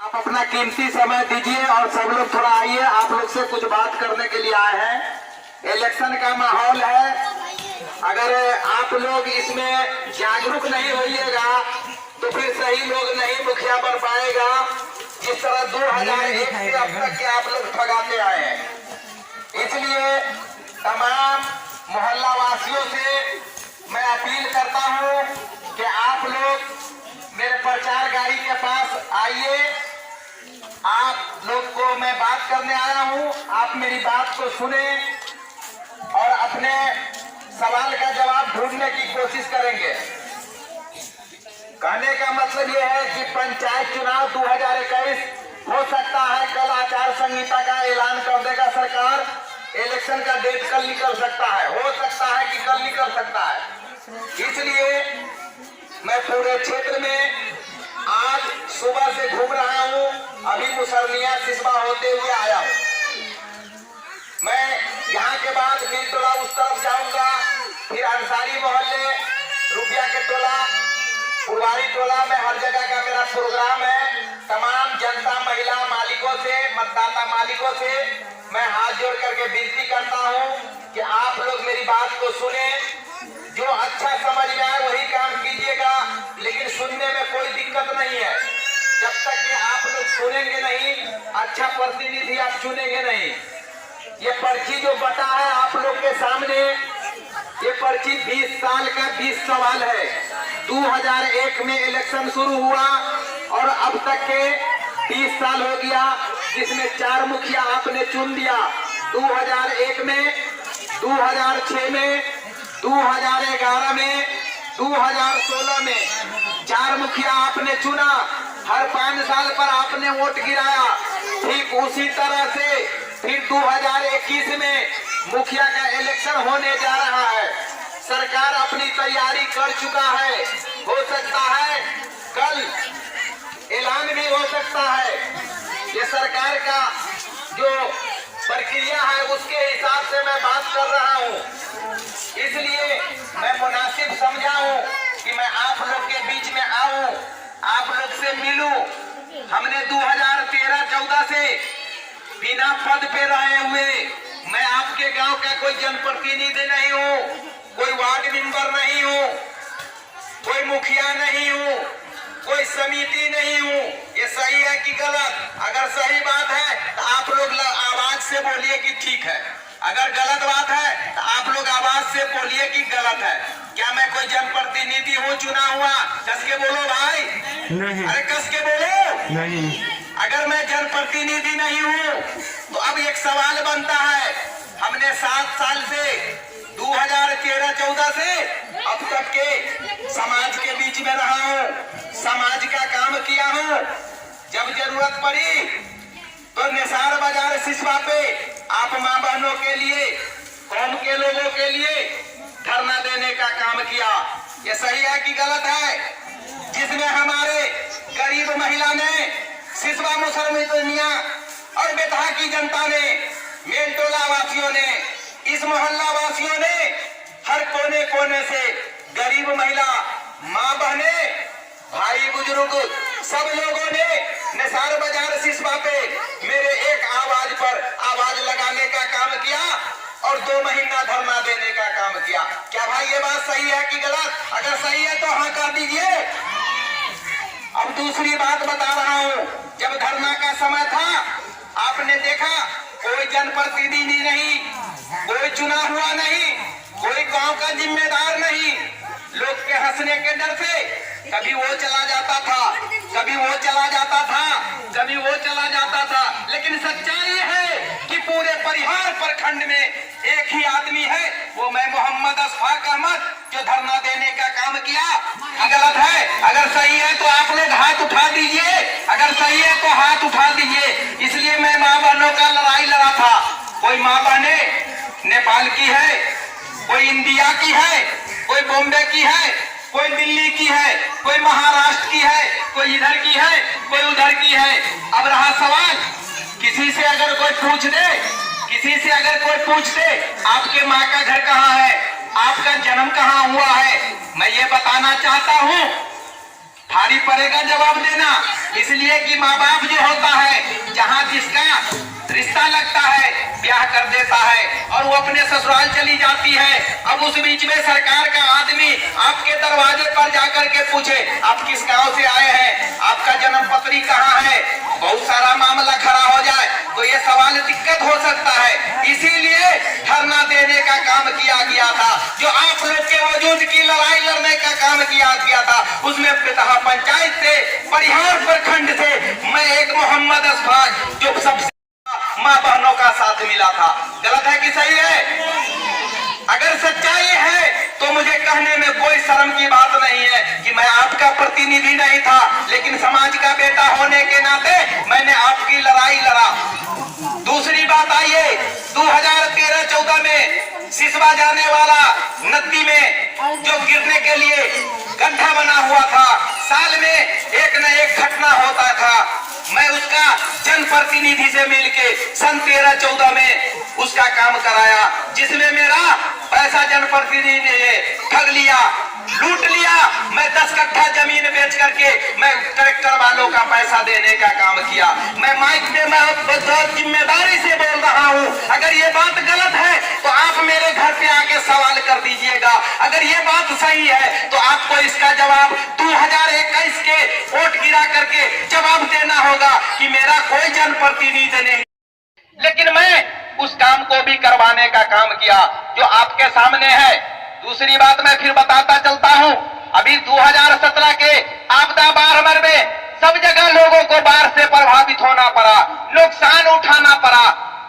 आप अपना कीमती समय दीजिए और सब लोग थोड़ा आइए। आप लोग से कुछ बात करने के लिए आए हैं। इलेक्शन का माहौल है, अगर आप लोग इसमें जागरूक नहीं होइएगा तो फिर सही लोग नहीं मुखिया बन पाएगा। जिस तरह 2001 से अब तक के आप लोग ठगाते आए हैं, इसलिए तमाम मोहल्ला वासियों से मैं अपील करता हूं कि आप लोग मेरे प्रचार गाड़ी के पास आइए। आप लोग को मैं बात करने आया हूं, आप मेरी बात को सुने और अपने सवाल का जवाब ढूंढने की कोशिश करेंगे। कहने का मतलब यह है कि पंचायत चुनाव 2021 हो सकता है कल आचार संहिता का ऐलान कर देगा सरकार। इलेक्शन का डेट कल निकल सकता है, हो सकता है कि कल निकल सकता है। इसलिए मैं पूरे क्षेत्र में आज सुबह से घूम रहा हूं, अभी मुसरनिया सिसवा होते हुए आया हूं। मैं यहाँ के बाद मिल टोला उस तरफ जाऊंगा, फिर अंसारी मोहल्ले, रुपया के टोला, पुरवारी टोला में हर जगह का मेरा प्रोग्राम है। तमाम जनता महिला मालिकों से, मतदाता मालिकों से मैं हाथ जोड़ करके विनती करता हूं कि आप लोग मेरी बात को सुने। जो अच्छा समझ में आए वही काम कीजिएगा, लेकिन सुनने में कोई दिक्कत नहीं है। जब तक कि आप लोग सुनेंगे नहीं, अच्छा प्रतिनिधि आप चुनेंगे नहीं। ये पर्ची जो बटा है आप लोग के सामने, ये पर्ची 20 साल का 20 सवाल है। 2001 में इलेक्शन शुरू हुआ और अब तक के 30 साल हो गया, जिसमें 4 मुखिया आपने चुन दिया। 2001 में, 2006 में, 2011 में, 2016 में 4 मुखिया आपने चुना। हर 5 साल पर आपने वोट गिराया। ठीक उसी तरह से फिर 2021 में मुखिया का इलेक्शन होने जा रहा है। सरकार अपनी तैयारी कर चुका है। हो सकता है कल ऐलान भी हो सकता है। ये सरकार का जो प्रक्रिया है उसके हिसाब से मैं बात कर रहा हूँ। इसलिए मैं मुनासिब समझा हूँ कि मैं आप लोग के बीच में आऊं, आप लोग से मिलूं। हमने 2013-14 से बिना पद पे रहे हुए, मैं आपके गांव का कोई जनप्रतिनिधि नहीं हूँ, कोई वार्ड मेंबर नहीं हूँ, कोई मुखिया नहीं हूँ, कोई समिति नहीं हूँ। ये सही है कि गलत? अगर सही बात है तो आप लोग आवाज से बोलिए कि ठीक है। अगर गलत बात है तो आप लोग आवाज से बोलिए कि गलत है। क्या मैं कोई जनप्रतिनिधि हूँ चुना हुआ? कस के बोलो भाई। नहीं। अरे कस के बोलो। नहीं। अगर मैं जनप्रतिनिधि नहीं हूँ तो अब एक सवाल बनता है। हमने 7 साल से 2013-14 से अब तक के समाज के बीच में रहा हूँ, समाज का काम किया हूँ। जब जरूरत पड़ी तो निसार बाजार सिसवा पे आप माँ बहनों के लिए, कौम के लोगों के लिए धरना देने का काम किया। ये सही है कि गलत है? जिसमें हमारे गरीब महिला ने, सिसवा मुसलमानिया और बेतहा की जनता ने, मेलटोला वासियों ने, इस मोहल्ला वासियों ने, हर कोने कोने से गरीब महिला, माँ बहने, भाई बुजुर्ग, सब लोगों ने निसार बाजार सिसवा पे मेरे एक आवाज पर आवाज लगाने का काम किया और 2 महीना धरना देने का काम किया। क्या भाई ये बात सही है कि गलत? अगर सही है तो हाँ कर दीजिए। अब दूसरी बात बता रहा हूँ। जब धरना का समय था आपने देखा कोई जनप्रतिनिधि नहीं, कोई चुना हुआ नहीं, कोई गांव का जिम्मेदार नहीं। लोग के हंसने के डर से कभी वो चला जाता था, कभी वो चला जाता था, कभी वो चला जाता था। लेकिन सच्चाई है कि पूरे परिहार प्रखंड में एक ही आदमी है, वो मैं मोहम्मद अशफाक अहमद, जो धरना देने का काम किया। गलत है? अगर सही है तो आप लोग हाथ उठा दीजिए। अगर सही है तो हाथ उठा दीजिए। इसलिए मैं माँ बहनों का लड़ाई लड़ा था। कोई माँ बहने नेपाल की है, कोई इंडिया की है, कोई बॉम्बे की है, कोई दिल्ली की है, कोई महाराष्ट्र की है, कोई इधर की है, कोई उधर की है। अब रहा सवाल, किसी से अगर कोई पूछ दे, किसी से अगर कोई पूछ दे आपके माँ का घर कहाँ है, आपका जन्म कहाँ हुआ है, मैं ये बताना चाहता हूँ, भारी पड़ेगा जवाब देना। इसलिए कि माँ बाप जो होता है, जहाँ जिसका रिश्ता लगता है ब्याह कर देता है और वो अपने ससुराल चली जाती है। अब उस बीच में सरकार का आदमी आपके दरवाजे पर जाकर के पूछे आप किस गांव से आए हैं, आपका जन्म पत्री कहाँ है, बहुत सारा मामला खड़ा हो जाए तो ये सवाल दिक्कत हो सकता है। इसीलिए धरना देने का काम किया गया था। जो आप लोग के वजूद की लड़ाई लड़ने का काम किया गया था, उसमें पितहा पंचायत से, परिहार प्रखंड से मैं एक मोहम्मद अशफाक जो सबसे माँ बहनों का साथ मिला था। गलत है कि सही है? अगर सच्चाई है तो मुझे कहने में कोई शर्म की बात नहीं है कि मैं आपका प्रतिनिधि नहीं था, लेकिन समाज का बेटा होने के नाते मैंने आपकी लड़ाई लड़ा। दूसरी बात आइए, 2013-14 में सिसवा जाने वाला नदी में जो गिरने के लिए गड्ढा बना हुआ था, साल में एक न एक घटना होता था। मैं उसका जनप्रतिनिधि से मिलके सन 13-14 में उसका काम कराया, जिसमें मेरा पैसा जनप्रतिनिधि ने ठग लिया, लूट लिया। मैं 10 कट्ठा जमीन बेच करके मैं ट्रैक्टर वालों का पैसा देने का काम किया। मैं माइक पे मैं जिम्मेदारी से बोल रहा हूँ, अगर ये बात गलत है तो आप मेरे घर पे आके सवाल कर दीजिएगा। अगर ये बात सही है तो आपको इसका जवाब 2021 के वोट गिरा करके जवाब देना होगा कि मेरा कोई जनप्रतिनिधि नहीं, लेकिन मैं उस काम को भी करवाने का काम किया जो आपके सामने है। दूसरी बात मैं फिर बताता चलता हूं, अभी 2017 के आपदा बाढ़ में सब जगह लोगों को बाढ़ से प्रभावित होना पड़ा, नुकसान उठाना पड़ा,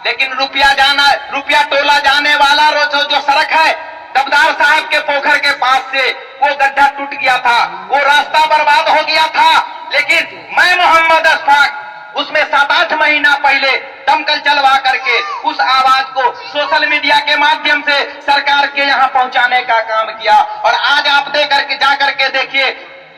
लेकिन रुपया टोला जाने वाला जो सड़क है दबदार साहब के पोखर के पास से वो गड्ढा टूट गया था, वो रास्ता बर्बाद हो गया था। लेकिन मैं मोहम्मद अशफाक उसमें 7-8 महीना पहले दमकल चलवा करके उस आवाज को सोशल मीडिया के माध्यम से सरकार के यहाँ पहुंचाने का काम किया। और आज आप दे करके जा करके देखिए,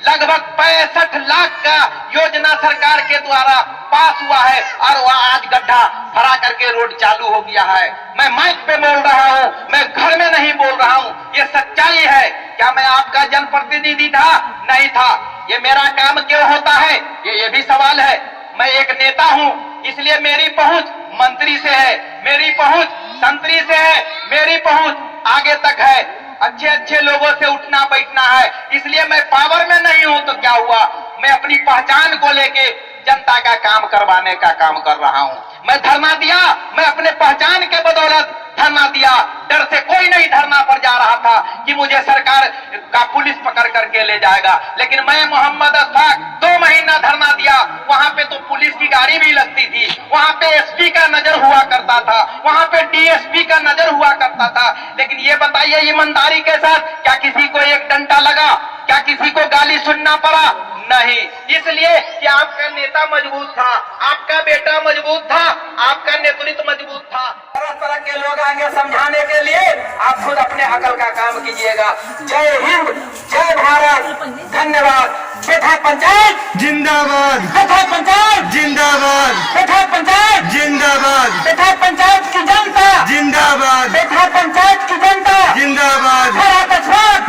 लगभग 65 लाख का योजना सरकार के द्वारा पास हुआ है और वह आज गड्ढा भरा करके रोड चालू हो गया है। मैं माइक पे बोल रहा हूँ, मैं घर में नहीं बोल रहा हूँ, ये सच्चाई है। क्या मैं आपका जनप्रतिनिधि था? नहीं था। ये मेरा काम क्यों होता है, ये भी सवाल है। मैं एक नेता हूं, इसलिए मेरी पहुंच मंत्री से है, मेरी पहुंच संतरी से है, मेरी पहुंच आगे तक है। अच्छे अच्छे लोगों से उठना बैठना है, इसलिए मैं पावर में नहीं हूं तो क्या हुआ, मैं अपनी पहचान को लेके जनता का काम करवाने का काम कर रहा हूं। मैं धरना दिया, मैं अपने पहचान के बदौलत धरना दिया, डर से कोई नहीं धरना पर जा रहा था कि मुझे सरकार का पुलिस पकड़ करके ले जाएगा। लेकिन मैं मोहम्मद अशफाक 2 महीना धरना दिया, वहां पे तो पुलिस की गाड़ी भी लगती थी, वहां पे एसपी का नजर हुआ करता था, वहां पे डीएसपी का नजर हुआ करता था। लेकिन ये बताइए ईमानदारी के साथ क्या किसी को एक डंडा लगा, क्या किसी को गाली सुनना पड़ा? नहीं, इसलिए कि आपका नेता मजबूत था, आपका बेटा मजबूत था, आपका नेतृत्व मजबूत था। तरह तरह के लोग आएंगे समझाने के लिए, आप खुद अपने अकल का काम कीजिएगा। जय हिंद, जय भारत, धन्यवाद। बेटा पंचायत जिंदाबाद, बेटा पंचायत जिंदाबाद, बेटा पंचायत जिंदाबाद, बेटा पंचायत की जनता जिंदाबाद, बेटा पंचायत की जनता जिंदाबाद,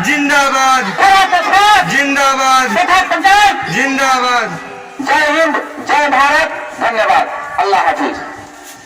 जिंदाबाद, जिंदाबाद, बेटा पंचायत जिंदाबाद। जय हिंद, जय भारत, धन्यवाद। अल्लाह हाफिज।